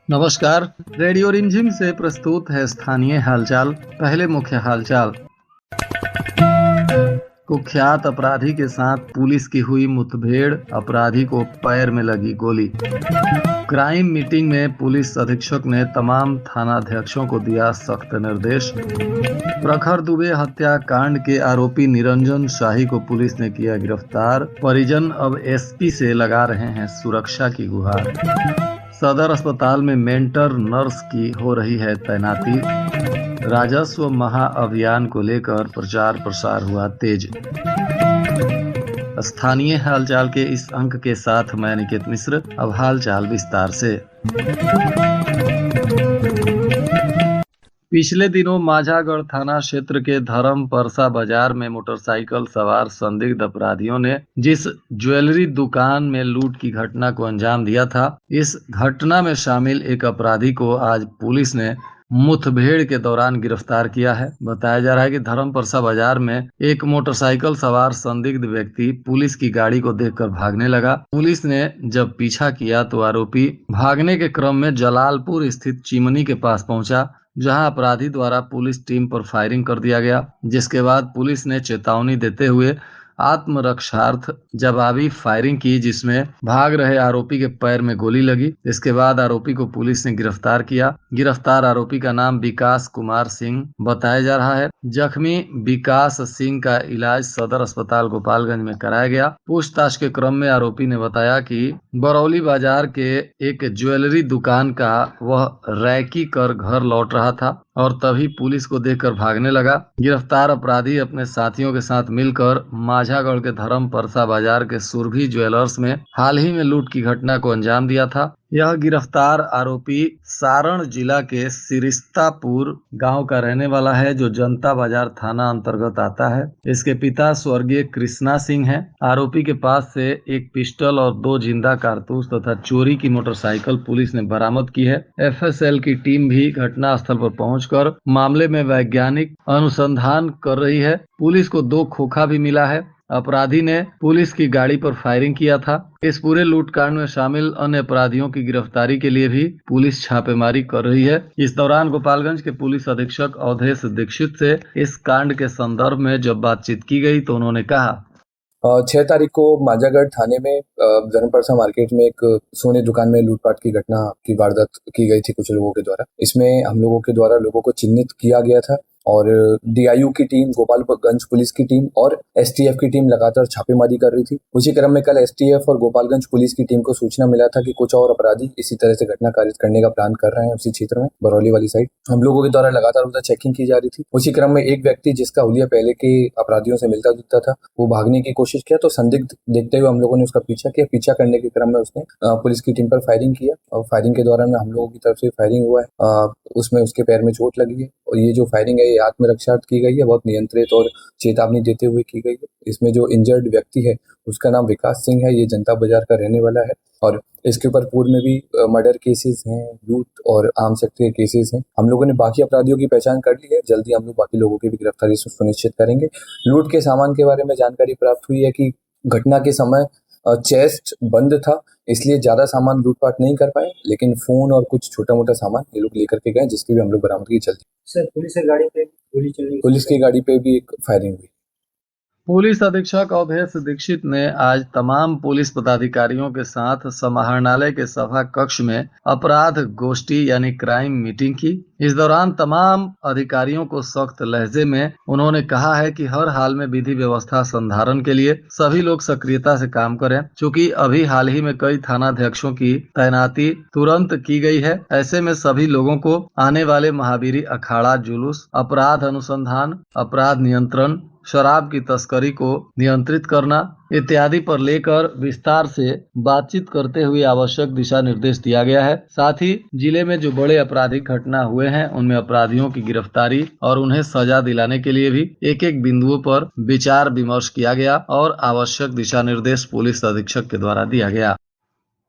नमस्कार। रेडियो रिमझिम से प्रस्तुत है स्थानीय हालचाल। पहले मुख्य हालचाल। कुख्यात अपराधी के साथ पुलिस की हुई मुठभेड़, अपराधी को पैर में लगी गोली। क्राइम मीटिंग में पुलिस अधीक्षक ने तमाम थानाध्यक्षों को दिया सख्त निर्देश। प्रखर दुबे हत्याकांड के आरोपी निरंजन शाही को पुलिस ने किया गिरफ्तार। परिजन अब एसपी से लगा रहे हैं सुरक्षा की गुहार। सदर अस्पताल में मेंटर नर्स की हो रही है तैनाती। राजस्व महाअभियान को लेकर प्रचार प्रसार हुआ तेज। स्थानीय हालचाल के इस अंक के साथ मैं निकेत मिश्र। अब हालचाल विस्तार से। पिछले दिनों माझागढ़ थाना क्षेत्र के धर्म परसा बाजार में मोटरसाइकिल सवार संदिग्ध अपराधियों ने जिस ज्वेलरी दुकान में लूट की घटना को अंजाम दिया था, इस घटना में शामिल एक अपराधी को आज पुलिस ने मुठभेड़ के दौरान गिरफ्तार किया है। बताया जा रहा है कि धर्म परसा बाजार में एक मोटरसाइकिल सवार संदिग्ध व्यक्ति पुलिस की गाड़ी को देखकर भागने लगा। पुलिस ने जब पीछा किया तो आरोपी भागने के क्रम में जलालपुर स्थित चिमनी के पास पहुंचा, जहां अपराधी द्वारा पुलिस टीम पर फायरिंग कर दिया गया, जिसके बाद पुलिस ने चेतावनी देते हुए आत्मरक्षार्थ जवाबी फायरिंग की, जिसमें भाग रहे आरोपी के पैर में गोली लगी। इसके बाद आरोपी को पुलिस ने गिरफ्तार किया। गिरफ्तार आरोपी का नाम विकास कुमार सिंह बताया जा रहा है। जख्मी विकास सिंह का इलाज सदर अस्पताल गोपालगंज में कराया गया। पूछताछ के क्रम में आरोपी ने बताया कि बरौली बाजार के एक ज्वेलरी दुकान का वह रैकी कर घर लौट रहा था और तभी पुलिस को देखकर भागने लगा। गिरफ्तार अपराधी अपने साथियों के साथ मिलकर माझागढ़ के धर्म परसा बाजार के सुरभि ज्वेलर्स में हाल ही में लूट की घटना को अंजाम दिया था। यह गिरफ्तार आरोपी सारण जिला के सिरिस्तापुर गांव का रहने वाला है, जो जनता बाजार थाना अंतर्गत आता है। इसके पिता स्वर्गीय कृष्णा सिंह हैं। आरोपी के पास से एक पिस्टल और 2 जिंदा कारतूस तथा चोरी की मोटरसाइकिल पुलिस ने बरामद की है। एफएसएल की टीम भी घटना स्थल पर पहुंचकर मामले में वैज्ञानिक अनुसंधान कर रही है। पुलिस को 2 खोखा भी मिला है। अपराधी ने पुलिस की गाड़ी पर फायरिंग किया था। इस पूरे लूटकांड में शामिल अन्य अपराधियों की गिरफ्तारी के लिए भी पुलिस छापेमारी कर रही है। इस दौरान गोपालगंज के पुलिस अधीक्षक अवधेश दीक्षित से इस कांड के संदर्भ में जब बातचीत की गई तो उन्होंने कहा, 6 तारीख को माझागढ़ थाने में धर्मपरसा मार्केट में एक सोने दुकान में लूटपाट की घटना की वारदात की गई थी कुछ लोगों के द्वारा। इसमें हम लोगों के द्वारा लोगों को चिन्हित किया गया था और डीआईयू की टीम, गोपालगंज पुलिस की टीम और एसटीएफ की टीम लगातार छापेमारी कर रही थी। उसी क्रम में कल एसटीएफ और गोपालगंज पुलिस की टीम को सूचना मिला था कि कुछ और अपराधी इसी तरह से घटना कारित करने का प्लान कर रहे हैं उसी क्षेत्र में, बरौली वाली साइड। हम लोगों के द्वारा लगातार उधर चेकिंग की जा रही थी। उसी क्रम में एक व्यक्ति जिसका हुलिया पहले के अपराधियों से मिलता जुलता था, वो भागने की कोशिश किया, तो संदिग्ध देखते हुए हम लोगों ने उसका पीछा किया। पीछा करने के क्रम में उसने पुलिस की टीम पर फायरिंग किया और फायरिंग के दौरान हम लोगों की तरफ से फायरिंग हुआ है। उसमें उसके पैर में चोट लगी है और ये जो फायरिंग है ये आत्मरक्षार्थ की गई है, बहुत नियंत्रित और चेतावनी देते हुए की गई है। इसमें जो इंजर्ड व्यक्ति है उसका नाम विकास सिंह है। ये जनता बाजार का रहने वाला है और इसके ऊपर पूर्व में भी मर्डर केसेस हैं, लूट और आर्म्स एक्ट के केसेस हैं। हम लोगों ने बाकी अपराधियों की पहचान कर ली है। जल्दी हम लोग बाकी लोगों की भी गिरफ्तारी सुनिश्चित करेंगे। लूट के सामान के बारे में जानकारी प्राप्त हुई है कि घटना के समय चेस्ट बंद था, इसलिए ज्यादा सामान लूटपाट नहीं कर पाए, लेकिन फोन और कुछ छोटा मोटा सामान ये लोग लेकर के गए, जिसकी भी हम लोग बरामदगी चलती। सर, पुलिस की गाड़ी पे गोली चली, पुलिस की गाड़ी पे भी एक फायरिंग हुई। पुलिस अधीक्षक अवधेश दीक्षित ने आज तमाम पुलिस पदाधिकारियों के साथ समाहरणालय के सभा कक्ष में अपराध गोष्ठी यानी क्राइम मीटिंग की। इस दौरान तमाम अधिकारियों को सख्त लहजे में उन्होंने कहा है कि हर हाल में विधि व्यवस्था संधारण के लिए सभी लोग सक्रियता से काम करें। चूंकि अभी हाल ही में कई थानाध्यक्षों की तैनाती तुरंत की गई है, ऐसे में सभी लोगों को आने वाले महावीरी अखाड़ा जुलूस, अपराध अनुसंधान, अपराध नियंत्रण, शराब की तस्करी को नियंत्रित करना इत्यादि पर लेकर विस्तार से बातचीत करते हुए आवश्यक दिशा निर्देश दिया गया है। साथ ही जिले में जो बड़े आपराधिक घटना हुए हैं उनमें अपराधियों की गिरफ्तारी और उन्हें सजा दिलाने के लिए भी एक एक बिंदुओं पर विचार विमर्श किया गया और आवश्यक दिशा निर्देश पुलिस अधीक्षक के द्वारा दिया गया।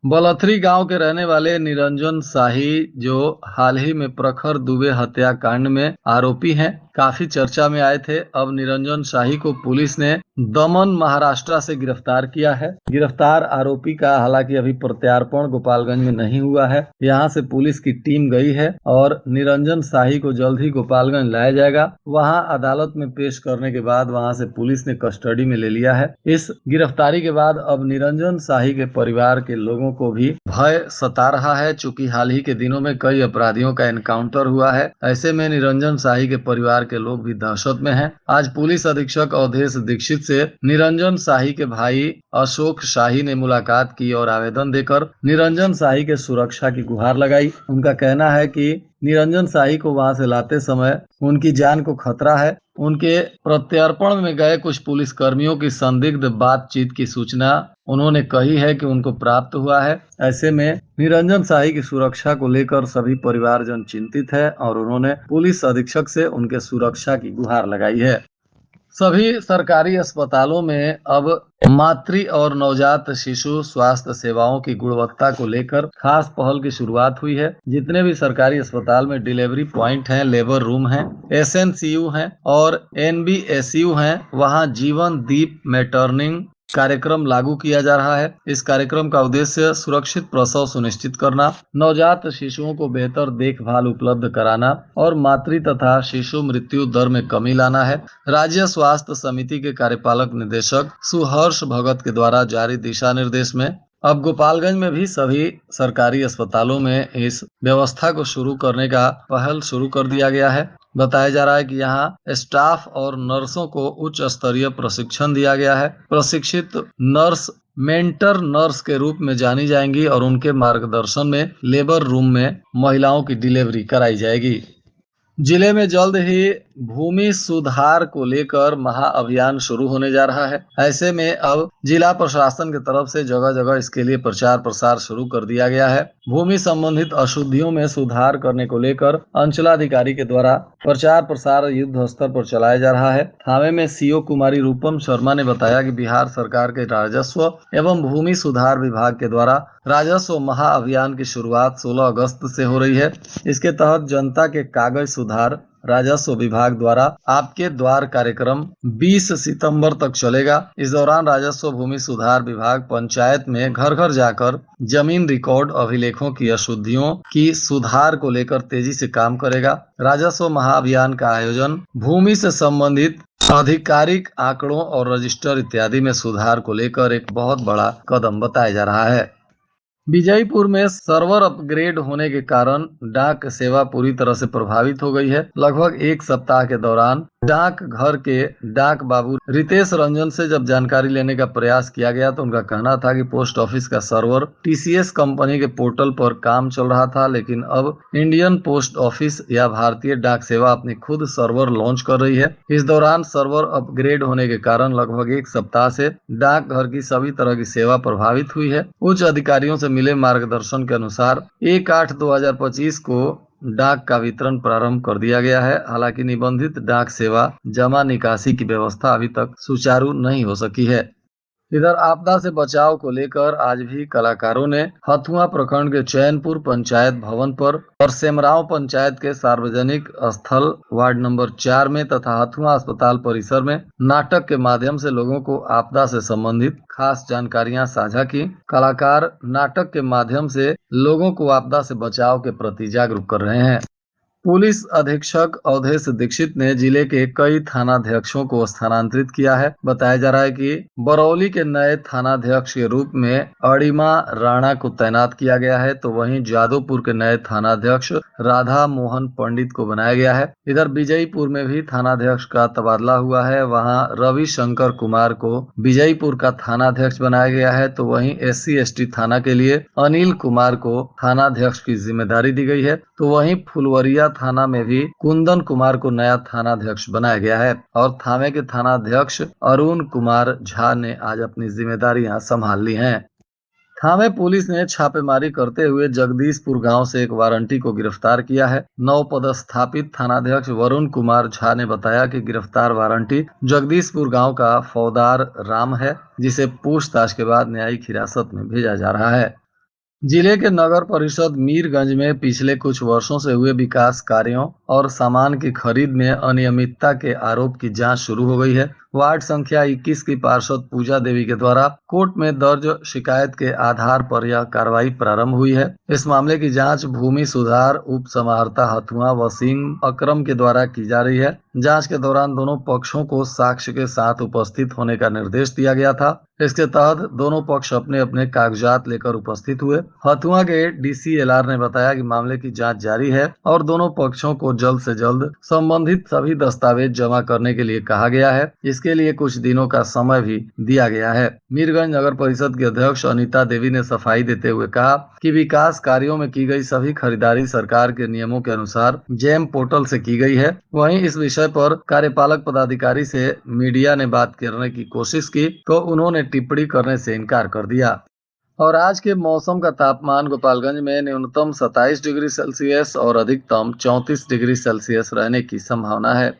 बलथरी गांव के रहने वाले निरंजन शाही, जो हाल ही में प्रखर दुबे हत्याकांड में आरोपी हैं, काफी चर्चा में आए थे। अब निरंजन शाही को पुलिस ने दमन महाराष्ट्र से गिरफ्तार किया है। गिरफ्तार आरोपी का हालांकि अभी प्रत्यार्पण गोपालगंज में नहीं हुआ है। यहां से पुलिस की टीम गई है और निरंजन शाही को जल्द ही गोपालगंज लाया जाएगा। वहां अदालत में पेश करने के बाद वहां से पुलिस ने कस्टडी में ले लिया है। इस गिरफ्तारी के बाद अब निरंजन शाही के परिवार के लोगों को भी भय सता रहा है। चूंकि हाल ही के दिनों में कई अपराधियों का एनकाउंटर हुआ है, ऐसे में निरंजन शाही के परिवार के लोग भी दहशत में हैं। आज पुलिस अधीक्षक अवधेश दीक्षित से निरंजन शाही के भाई अशोक शाही ने मुलाकात की और आवेदन देकर निरंजन शाही के सुरक्षा की गुहार लगाई। उनका कहना है कि निरंजन शाही को वहां से लाते समय उनकी जान को खतरा है। उनके प्रत्यर्पण में गए कुछ पुलिस कर्मियों की संदिग्ध बातचीत की सूचना उन्होंने कही है कि उनको प्राप्त हुआ है। ऐसे में निरंजन शाही की सुरक्षा को लेकर सभी परिवारजन चिंतित है और उन्होंने पुलिस अधीक्षक से उनके सुरक्षा की गुहार लगाई है। सभी सरकारी अस्पतालों में अब मातृ और नवजात शिशु स्वास्थ्य सेवाओं की गुणवत्ता को लेकर खास पहल की शुरुआत हुई है। जितने भी सरकारी अस्पताल में डिलीवरी पॉइंट हैं, लेबर रूम हैं, एसएनसीयू हैं और एनबीएसयू हैं, वहां जीवन दीप मैटरनिंग कार्यक्रम लागू किया जा रहा है। इस कार्यक्रम का उद्देश्य सुरक्षित प्रसव सुनिश्चित करना, नवजात शिशुओं को बेहतर देखभाल उपलब्ध कराना और मातृ तथा शिशु मृत्यु दर में कमी लाना है। राज्य स्वास्थ्य समिति के कार्यपालक निदेशक सुहर्ष भगत के द्वारा जारी दिशा निर्देश में अब गोपालगंज में भी सभी सरकारी अस्पतालों में इस व्यवस्था को शुरू करने का पहल शुरू कर दिया गया है। बताया जा रहा है कि यहाँ स्टाफ और नर्सों को उच्च स्तरीय प्रशिक्षण दिया गया है। प्रशिक्षित नर्स मेंटर नर्स के रूप में जानी जाएंगी और उनके मार्गदर्शन में लेबर रूम में महिलाओं की डिलीवरी कराई जाएगी। जिले में जल्द ही भूमि सुधार को लेकर महाअभियान शुरू होने जा रहा है। ऐसे में अब जिला प्रशासन की तरफ से जगह जगह इसके लिए प्रचार प्रसार शुरू कर दिया गया है। भूमि संबंधित अशुद्धियों में सुधार करने को लेकर अंचलाधिकारी के द्वारा प्रचार प्रसार युद्ध स्तर पर चलाया जा रहा है। थावे में सीओ कुमारी रूपम शर्मा ने बताया कि बिहार सरकार के राजस्व एवं भूमि सुधार विभाग के द्वारा राजस्व महाअभियान की शुरुआत 16 अगस्त से हो रही है। इसके तहत जनता के कागज सुधार राजस्व विभाग द्वारा आपके द्वार कार्यक्रम 20 सितंबर तक चलेगा। इस दौरान राजस्व भूमि सुधार विभाग पंचायत में घर घर जाकर जमीन रिकॉर्ड अभिलेखों की अशुद्धियों की सुधार को लेकर तेजी से काम करेगा। राजस्व महाअभियान का आयोजन भूमि से संबंधित आधिकारिक आंकड़ों और रजिस्टर इत्यादि में सुधार को लेकर एक बहुत बड़ा कदम बताया जा रहा है। विजयपुर में सर्वर अपग्रेड होने के कारण डाक सेवा पूरी तरह से प्रभावित हो गई है। लगभग एक सप्ताह के दौरान डाक घर के डाक बाबू रितेश रंजन से जब जानकारी लेने का प्रयास किया गया तो उनका कहना था कि पोस्ट ऑफिस का सर्वर टीसीएस कंपनी के पोर्टल पर काम चल रहा था, लेकिन अब इंडियन पोस्ट ऑफिस या भारतीय डाक सेवा अपनी खुद सर्वर लॉन्च कर रही है। इस दौरान सर्वर अपग्रेड होने के कारण लगभग एक सप्ताह से डाक घर की सभी तरह की सेवा प्रभावित हुई है। उच्च अधिकारियों से मिले मार्गदर्शन के अनुसार 1/8/2025 को डाक का वितरण प्रारंभ कर दिया गया है। हालांकि निबंधित डाक सेवा जमा निकासी की व्यवस्था अभी तक सुचारू नहीं हो सकी है। इधर आपदा से बचाव को लेकर आज भी कलाकारों ने हथुआ प्रखंड के चैनपुर पंचायत भवन पर और सेमराव पंचायत के सार्वजनिक स्थल वार्ड नंबर 4 में तथा हथुआ अस्पताल परिसर में नाटक के माध्यम से लोगों को आपदा से संबंधित खास जानकारियां साझा की। कलाकार नाटक के माध्यम से लोगों को आपदा से बचाव के प्रति जागरूक कर रहे हैं। पुलिस अधीक्षक अवधेश दीक्षित ने जिले के कई थानाध्यक्षों को स्थानांतरित किया है। बताया जा रहा है कि बरौली के नए थानाध्यक्ष के रूप में अड़िमा राणा को तैनात किया गया है, तो वहीं जादवपुर के नए थानाध्यक्ष राधा मोहन पंडित को बनाया गया है। इधर विजयपुर में भी थानाध्यक्ष का तबादला हुआ है। वहां रवि शंकर कुमार को विजयपुर का थानाध्यक्ष बनाया गया है, तो वहीं SC/ST थाना के लिए अनिल कुमार को थानाध्यक्ष की जिम्मेदारी दी गई है। तो वहीं फुलवरिया थाना में भी कुंदन कुमार को नया थानाध्यक्ष बनाया गया है और थाने के थानाध्यक्ष अरुण कुमार झा ने आज अपनी जिम्मेदारियां संभाल ली हैं। थाने पुलिस ने छापेमारी करते हुए जगदीशपुर गांव से एक वारंटी को गिरफ्तार किया है। नव पदस्थापित थानाध्यक्ष वरुण कुमार झा ने बताया कि गिरफ्तार वारंटी जगदीशपुर गांव का फौदार राम है, जिसे पूछताछ के बाद न्यायिक हिरासत में भेजा जा रहा है। जिले के नगर परिषद मीरगंज में पिछले कुछ वर्षों से हुए विकास कार्यों और सामान की खरीद में अनियमितता के आरोप की जांच शुरू हो गई है। वार्ड संख्या 21 की पार्षद पूजा देवी के द्वारा कोर्ट में दर्ज शिकायत के आधार पर यह कार्रवाई प्रारंभ हुई है। इस मामले की जांच भूमि सुधार उप समाहर्ता हथुआ वसीम अकरम के द्वारा की जा रही है। जांच के दौरान दोनों पक्षों को साक्ष्य के साथ उपस्थित होने का निर्देश दिया गया था। इसके तहत दोनों पक्ष अपने अपने कागजात लेकर उपस्थित हुए। हथुआ के DCLR ने बताया कि मामले की जांच जारी है और दोनों पक्षों को जल्द से जल्द संबंधित सभी दस्तावेज जमा करने के लिए कहा गया है। इसके लिए कुछ दिनों का समय भी दिया गया है। मीरगंज नगर परिषद की अध्यक्ष अनीता देवी ने सफाई देते हुए कहा कि विकास कार्यों में की गई सभी खरीदारी सरकार के नियमों के अनुसार जेम पोर्टल से की गई है। वहीं इस विषय पर कार्यपालक पदाधिकारी से मीडिया ने बात करने की कोशिश की तो उन्होंने टिप्पणी करने से इनकार कर दिया। और आज के मौसम का तापमान गोपालगंज में न्यूनतम 27 डिग्री सेल्सियस और अधिकतम 34 डिग्री सेल्सियस रहने की संभावना है।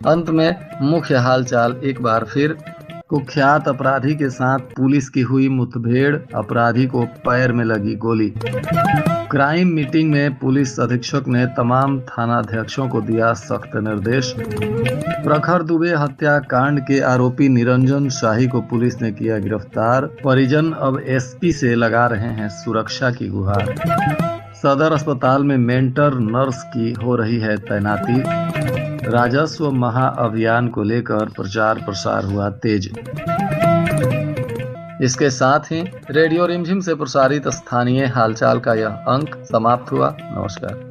अंत में मुख्य हालचाल एक बार फिर। कुख्यात अपराधी के साथ पुलिस की हुई मुठभेड़, अपराधी को पैर में लगी गोली। क्राइम मीटिंग में पुलिस अधीक्षक ने तमाम थानाध्यक्षों को दिया सख्त निर्देश। प्रखर दुबे हत्याकांड के आरोपी निरंजन शाही को पुलिस ने किया गिरफ्तार। परिजन अब SP से लगा रहे हैं सुरक्षा की गुहार। सदर अस्पताल में मेंटर नर्स की हो रही है तैनाती। राजस्व महाअभियान को लेकर प्रचार प्रसार हुआ तेज। इसके साथ ही रेडियो रिमझिम से प्रसारित स्थानीय हालचाल का यह अंक समाप्त हुआ। नमस्कार।